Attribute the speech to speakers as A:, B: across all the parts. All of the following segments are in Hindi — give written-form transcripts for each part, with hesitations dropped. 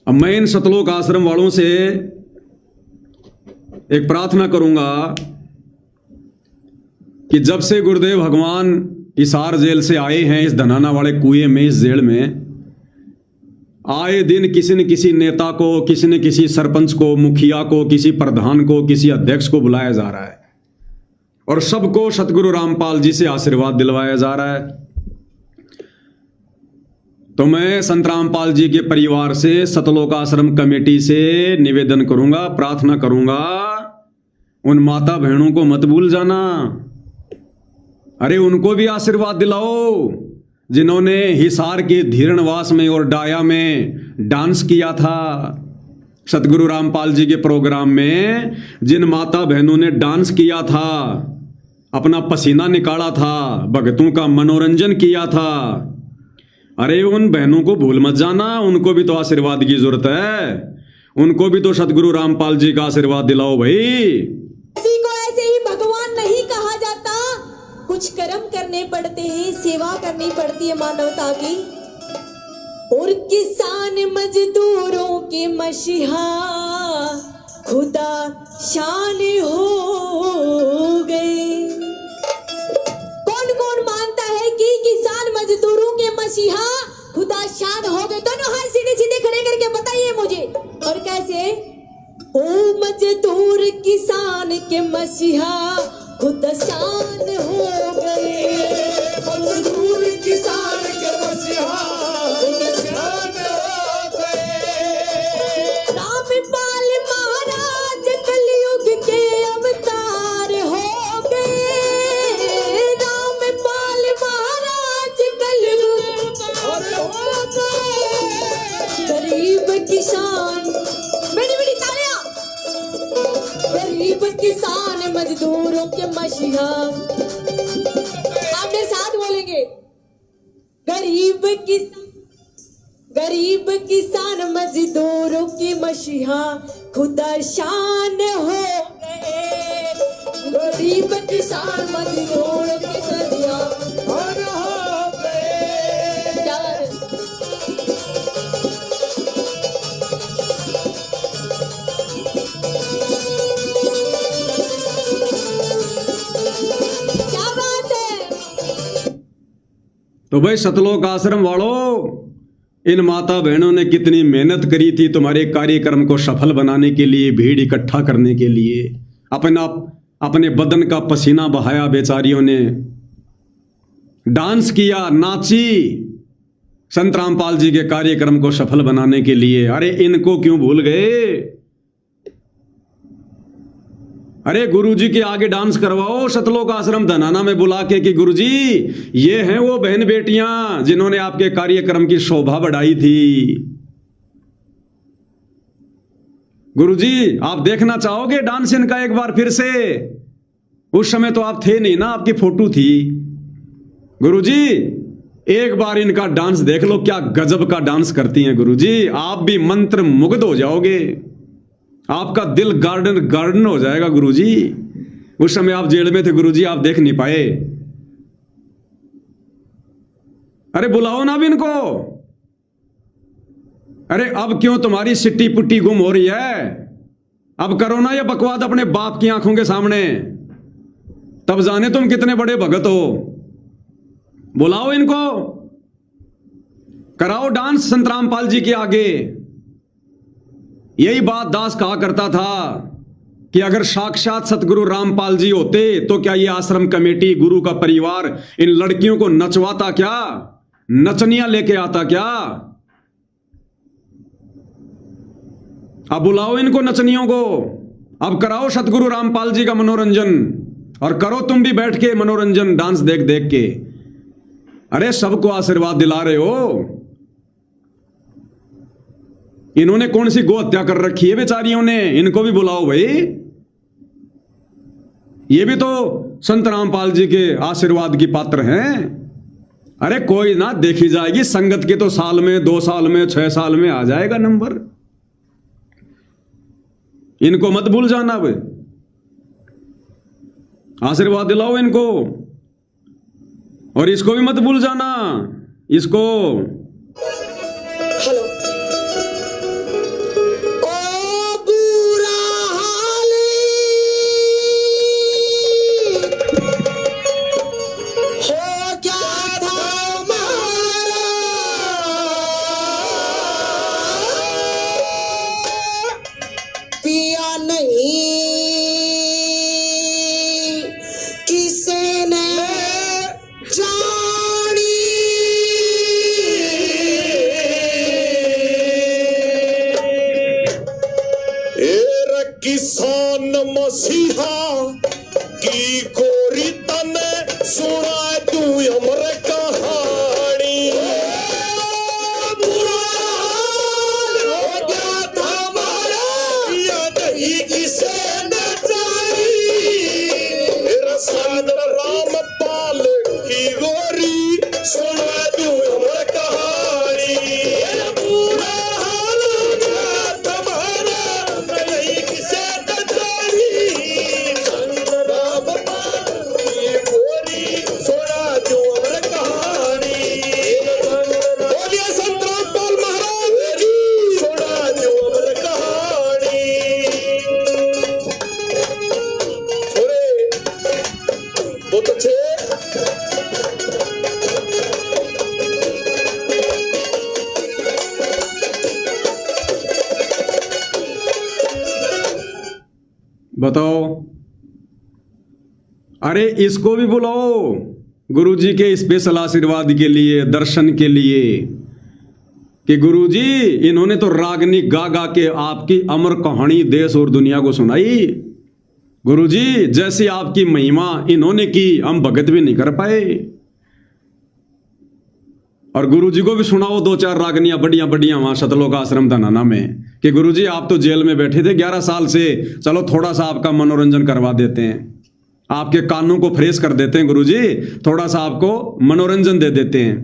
A: अब मैं इन सतलोक आश्रम वालों से एक प्रार्थना करूंगा कि जब से गुरुदेव भगवान हिसार जेल से आए हैं, इस धनाना वाले कुएं में, इस जेल में, आए दिन किसी न किसी नेता को, किसी न किसी सरपंच को, मुखिया को, किसी प्रधान को, किसी अध्यक्ष को बुलाया जा रहा है और सबको सतगुरु रामपाल जी से आशीर्वाद दिलवाया जा रहा है। तो मैं संत रामपाल जी के परिवार से, सतलोक आश्रम कमेटी से निवेदन करूंगा, प्रार्थना करूंगा, उन माता बहनों को मत भूल जाना। अरे उनको भी आशीर्वाद दिलाओ जिन्होंने हिसार के धीरणवास में और डाया में डांस किया था। सतगुरु रामपाल जी के प्रोग्राम में जिन माता बहनों ने डांस किया था, अपना पसीना निकाला था, भक्तों का मनोरंजन किया था, अरे उन बहनों को भूल मत जाना। उनको भी तो आशीर्वाद की जरूरत है। उनको भी तो सतगुरु रामपाल जी का आशीर्वाद दिलाओ भाई।
B: किसी को ऐसे ही भगवान नहीं कहा जाता, कुछ कर्म करने पड़ते हैं, सेवा करनी पड़ती है मानवता की। और किसान मजदूरों के मसीहा खुदा शान हो गए। कौन कौन मानता है कि किसान मजदूरों के मसीहा खुदा शान हो गए? दोनों हाथ सीधे सीधे खड़े करके बताइए मुझे। और कैसे? ओ मजदूर किसान के मसीहा खुदा शान हो गए।
C: मजदूर किसान के मसीहा खुदा शान हो गए।
B: रामपाल महाराज कलयुग के अवतार हो गए। रामपाल महाराज कलयुग हो गए। गरीब किसान, बड़ी बड़ी तालियां। गरीब किसान मजदूरों के मसीहा, आप मेरे साथ बोलेंगे। गरीब किसान मजदूरों की मसीहा खुदा शान हो गए। गरीब किसान मजदूरों की मसीहा हो गए। क्या बात है?
A: तो भाई सतलोक आश्रम वालों, इन माता बहनों ने कितनी मेहनत करी थी तुम्हारे कार्यक्रम को सफल बनाने के लिए, भीड़ इकट्ठा करने के लिए। अपने बदन का पसीना बहाया बेचारियों ने, डांस किया, नाची संत रामपाल जी के कार्यक्रम को सफल बनाने के लिए। अरे इनको क्यों भूल गए? अरे गुरुजी के आगे डांस करवाओ सतलोक आश्रम धनाना में बुला के कि गुरुजी ये हैं वो बहन बेटियां जिन्होंने आपके कार्यक्रम की शोभा बढ़ाई थी। गुरुजी आप देखना चाहोगे डांस इनका एक बार फिर से? उस समय तो आप थे नहीं ना, आपकी फोटो थी। गुरुजी एक बार इनका डांस देख लो, क्या गजब का डांस करती हैं गुरुजी। आप भी मंत्र मुग्ध हो जाओगे, आपका दिल गार्डन हो जाएगा गुरुजी। उस समय आप जेल में थे गुरुजी, आप देख नहीं पाए। अरे बुलाओ ना भी इनको। अरे अब क्यों तुम्हारी सिट्टी पुट्टी गुम हो रही है? अब करो ना ये बकवाद अपने बाप की आंखों के सामने, तब जाने तुम कितने बड़े भगत हो। बुलाओ इनको, कराओ डांस संत रामपाल जी के आगे। यही बात दास कहा करता था कि अगर साक्षात सतगुरु रामपाल जी होते तो क्या ये आश्रम कमेटी, गुरु का परिवार इन लड़कियों को नचवाता क्या? नचनियां लेके आता क्या? अब बुलाओ इनको नचनियों को, अब कराओ सतगुरु रामपाल जी का मनोरंजन, और करो तुम भी बैठ के मनोरंजन डांस देख देख के। अरे सबको आशीर्वाद दिला रहे हो। इन्होंने कौन सी गो हत्या कर रखी है बेचारियों ने? इनको भी बुलाओ भाई। ये भी तो संत रामपाल जी के आशीर्वाद की पात्र हैं। अरे कोई ना, देखी जाएगी संगत के तो साल में, 2 साल में, 6 साल में आ जाएगा नंबर। इनको मत भूल जाना भाई, आशीर्वाद दिलाओ इनको। और इसको भी मत भूल जाना, इसको।
B: हेलो
C: मसीहा की गोरी तने सुना तू अमर कहानी बुरा हो गया था हमारा या नहीं किसे न जानी मेरा साथ रामपाल की गोरी सुना तू अमर कहानी बुरा हाल हो गया था हमारा नहीं किसे न जानी रामपाल की गोरी सुना तू अमर कहानी बोलिए संत रामपाल महाराज की सुना तू अमर कहानी छोरे बहुत अच्छे
A: बताओ। अरे इसको भी बुलाओ गुरुजी के स्पेशल आशीर्वाद के लिए, दर्शन के लिए, कि गुरुजी इन्होंने तो रागनी गा गा के आपकी अमर कहानी देश और दुनिया को सुनाई। गुरुजी जैसी आपकी महिमा इन्होंने की हम भगत भी नहीं कर पाए। और गुरुजी को भी सुनाओ दो चार रागनियां बढ़िया बढ़िया वहां सतलोक आश्रम धनाना में, कि गुरुजी आप तो जेल में बैठे थे 11 साल से, चलो थोड़ा सा आपका मनोरंजन करवा देते हैं, आपके कानों को फ्रेश कर देते हैं गुरुजी, थोड़ा सा आपको मनोरंजन दे देते हैं,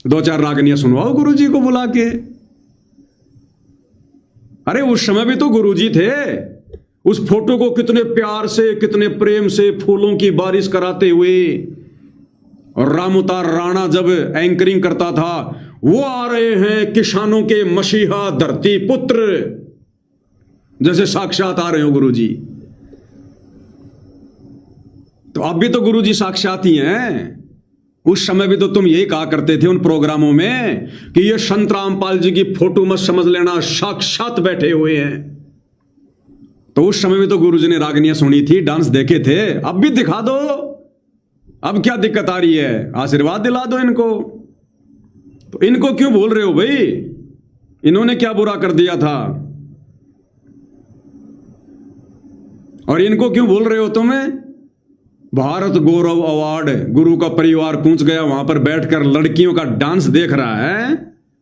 A: दो चार रागनियां सुनवाओ गुरुजी को बुला के। अरे उस समय भी तो गुरुजी थे, उस फोटो को कितने प्यार से कितने प्रेम से फूलों की बारिश कराते हुए, और रामउतार राणा जब एंकरिंग करता था, वो आ रहे हैं किसानों के मसीहा धरती पुत्र, जैसे साक्षात आ रहे हो गुरुजी। तो अब भी तो गुरुजी साक्षात ही हैं। उस समय भी तो तुम यही कहा करते थे उन प्रोग्रामों में कि ये संत रामपाल जी की फोटो मत समझ लेना, साक्षात बैठे हुए हैं। तो उस समय भी तो गुरुजी ने रागनियां सुनी थी, डांस देखे थे, अब भी दिखा दो। अब क्या दिक्कत आ रही है, आशीर्वाद दिला दो इनको। तो इनको क्यों बोल रहे हो भाई, इन्होंने क्या बुरा कर दिया था? और इनको क्यों बोल रहे हो तुम्हें? भारत गौरव अवार्ड गुरु का परिवार पहुंच गया, वहां पर बैठकर लड़कियों का डांस देख रहा है।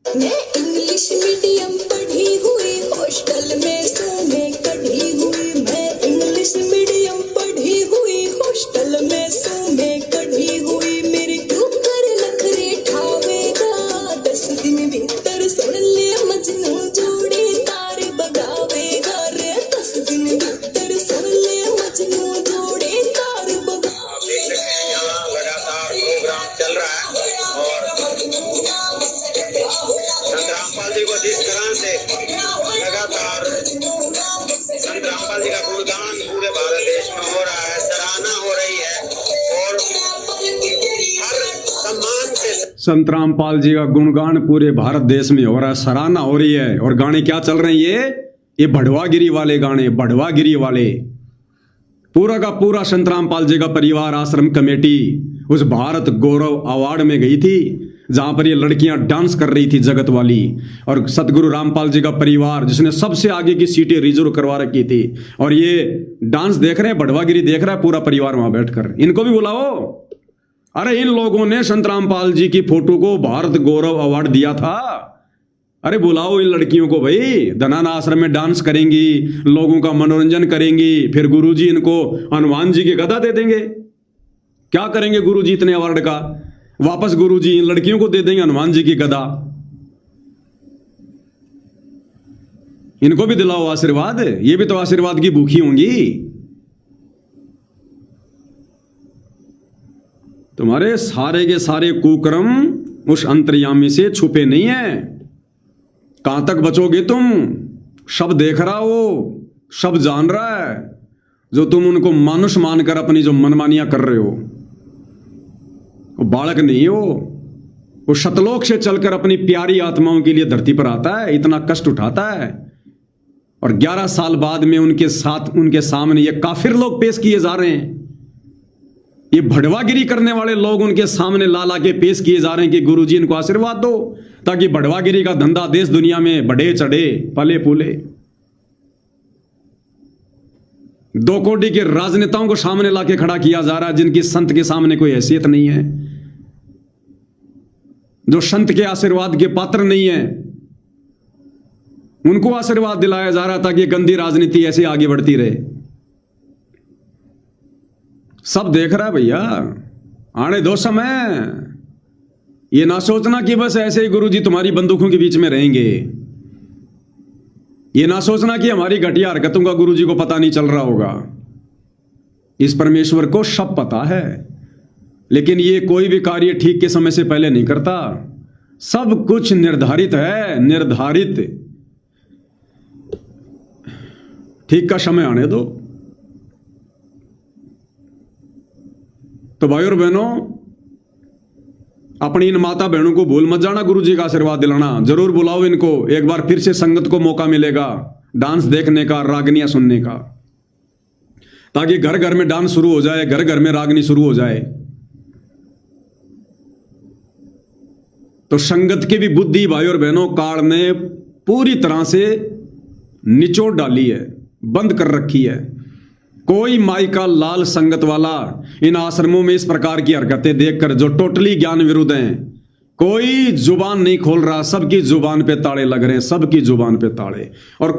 B: मैं इंग्लिश मीडियम पढ़ी हुई, हॉस्टल में सोने कढ़ी हुई। मैं इंग्लिश मीडियम पढ़ी हुई, हॉस्टल में सोने कढ़ी हुई। मेरे ऊपर नखरे ठावेगा, 10 दिन भीतर सुन ले मजनू जोड़ी तार बगावेगा रे। 10 दिन भीतर सुन ले मजनू जोड़ी तार बगावेगा।
D: यहाँ लगातार प्रोग्राम चल रहा है और संत रामपाल जी को जिस तरह से लगातार संत रामपाल जी का गुणगान पूरे भारत देश में हो रहा है, सराहना हो रही है और हर सम्मान के
A: संत रामपाल जी का गुणगान पूरे भारत देश में हो रहा है, सराहना हो रही है। और गाने क्या चल रहे हैं? ये भड़वागिरी वाले गाने, भड़वागिरी वाले। पूरा का पूरा संत रामपाल जी का परिवार आश्रम कमेटी उस भारत गौरव अवार्ड में गई थी, जहां पर ये लड़कियां डांस कर रही थी जगत वाली। और सतगुरु रामपाल जी का परिवार जिसने सबसे आगे की सीटें रिजर्व करवा रखी थी, और ये डांस देख रहे हैं, भड़वागिरी देख रहा है पूरा परिवार वहां बैठकर। इनको भी बुलाओ। अरे इन लोगों ने संत रामपाल जी की फोटो को भारत गौरव अवार्ड दिया था। अरे बुलाओ इन लड़कियों को भाई, धनाना आश्रम में डांस करेंगी, लोगों का मनोरंजन करेंगी, फिर गुरुजी इनको हनुमान जी की गदा दे देंगे। क्या करेंगे गुरुजी इतने अवार्ड का? वापस गुरुजी इन लड़कियों को दे देंगे हनुमान जी की गदा। इनको भी दिलाओ आशीर्वाद, ये भी तो आशीर्वाद की भूखी होंगी। तुम्हारे सारे के सारे कुकर्म उस अंतर्यामी से छुपे नहीं है। कहां तक बचोगे तुम? सब देख रहा हो, सब जान रहा है। जो तुम उनको मानुष मानकर अपनी जो मनमानियां कर रहे हो, वो बालक नहीं हो। वो शतलोक से चलकर अपनी प्यारी आत्माओं के लिए धरती पर आता है, इतना कष्ट उठाता है, और 11 साल बाद में उनके साथ उनके सामने ये काफिर लोग पेश किए जा रहे हैं। ये भड़वागिरी करने वाले लोग उनके सामने ला ला के पेश किए जा रहे हैं कि गुरुजी इनको आशीर्वाद दो, ताकि भड़वागिरी का धंधा देश दुनिया में बढ़े चढ़े, पले फूले। दो कोटि के राजनेताओं को सामने लाके खड़ा किया जा रहा है, जिनकी संत के सामने कोई हैसियत नहीं है, जो संत के आशीर्वाद के पात्र नहीं है, उनको आशीर्वाद दिलाया जा रहा था कि गंदी राजनीति ऐसे आगे बढ़ती रहे। सब देख रहा है भैया, आने दो समय। ये ना सोचना कि बस ऐसे ही गुरुजी तुम्हारी बंदूकों के बीच में रहेंगे। ये ना सोचना कि हमारी घटिया हरकतों का गुरुजी को पता नहीं चल रहा होगा। इस परमेश्वर को सब पता है, लेकिन ये कोई भी कार्य ठीक के समय से पहले नहीं करता। सब कुछ निर्धारित है, निर्धारित। ठीक का समय आने दो। तो भाई और बहनों, अपनी इन माता बहनों को भूल मत जाना, गुरुजी का आशीर्वाद दिलाना। जरूर बुलाओ इनको, एक बार फिर से संगत को मौका मिलेगा डांस देखने का, रागनियां सुनने का, ताकि घर घर में डांस शुरू हो जाए, घर घर में रागनी शुरू हो जाए। तो संगत की भी बुद्धि भाई और बहनों काल ने पूरी तरह से निचोड़ डाली है, बंद कर रखी है। कोई माई का लाल संगत वाला इन आश्रमों में इस प्रकार की हरकतें देखकर, जो टोटली ज्ञान विरुद्ध हैं, कोई जुबान नहीं खोल रहा। सबकी जुबान पे ताड़े लग रहे हैं, सबकी जुबान पे ताड़े। और